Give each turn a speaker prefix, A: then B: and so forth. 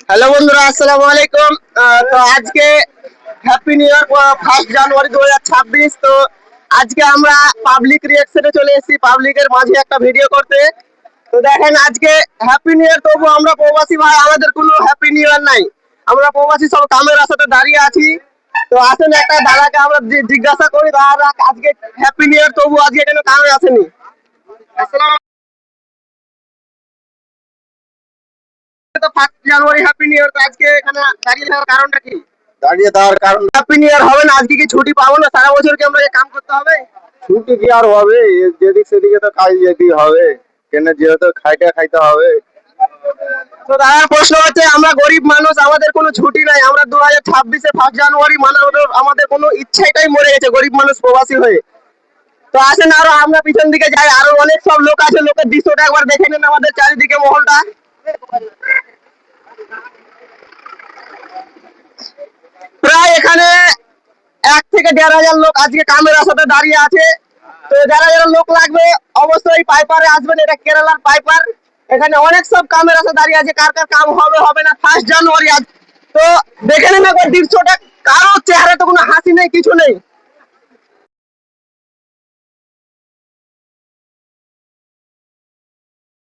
A: Hello বন্ধুরা, আসসালামু আলাইকুম। তো আজকে হ্যাপি নিউ ইয়ার, 1 জানুয়ারি 2026। তো আজকে আমরা পাবলিক রিয়াকশনে চলে এসেছি, পাবলিকের মাঝে একটা ভিডিও করতে। তো দেখেন, আজকে হ্যাপি নিউ ইয়ার, তবু আমরা প্রবাসী ভাই, আমাদের কোনো হ্যাপি নিউ ইয়ার নাই। আমরা প্রবাসী সব কামের রাস্তাতে দাঁড়িয়ে আছি। তো আসেন একটা দাদাকে আমরা জিজ্ঞাসা করি, দাদা আজকে হ্যাপি নিউ ইয়ার, তবু আজকে কেন কামে আসেনি? আসসালাম। তো 1 জানুয়ারি হ্যাপি নিউ ইয়ার, তো আজকে এখানে দাঁড়িয়ে থাকার কারণটা কি?
B: দাঁড়িয়ে থাকার কারণ
A: হ্যাপি নিউ ইয়ার হবে না আজকে? কি ছুটি পাবো না? সারা বছর কি আমরা কাম করতে হবে?
B: ছুটি কি আর হবে? যেদিক সেদিকে তো কাজ যেতেই হবে, কেন যেহেতু খাইতে হবে।
A: তো দাদার প্রশ্ন হচ্ছে, আমরা গরিব মানুষ, আমাদের কোনো ছুটি নাই। আমরা 2026-এ 1 জানুয়ারি মানানোর আমাদের কোনো ইচ্ছাটাই মরে গেছে, গরিব মানুষ প্রবাসী হয়ে। তো আসেন আরো আমরা পিছন দিকে যাই, আরো অনেক সব লোক আছে, লোকের দৃশ্যটা একবার দেখে নেন, আমাদের চারিদিকে মহলটা। প্রায় এখানে 1 থেকে 1,500 লোক আজকে কামের আশাতে দাঁড়িয়ে আছে। তো যারা যারা লোক লাগবে অবশ্যই পাইপারে আসবেন, এটা কেরালার পাইপার। এখানে অনেক সব কামের আশা দাঁড়িয়ে আছে, কার কার কাম হবে হবে না 1 জানুয়ারি আজ। তো দেখে নেন একবার দৃশ্যটা, কারো চেহারা তো কোনো হাসি নেই, কিছু নেই।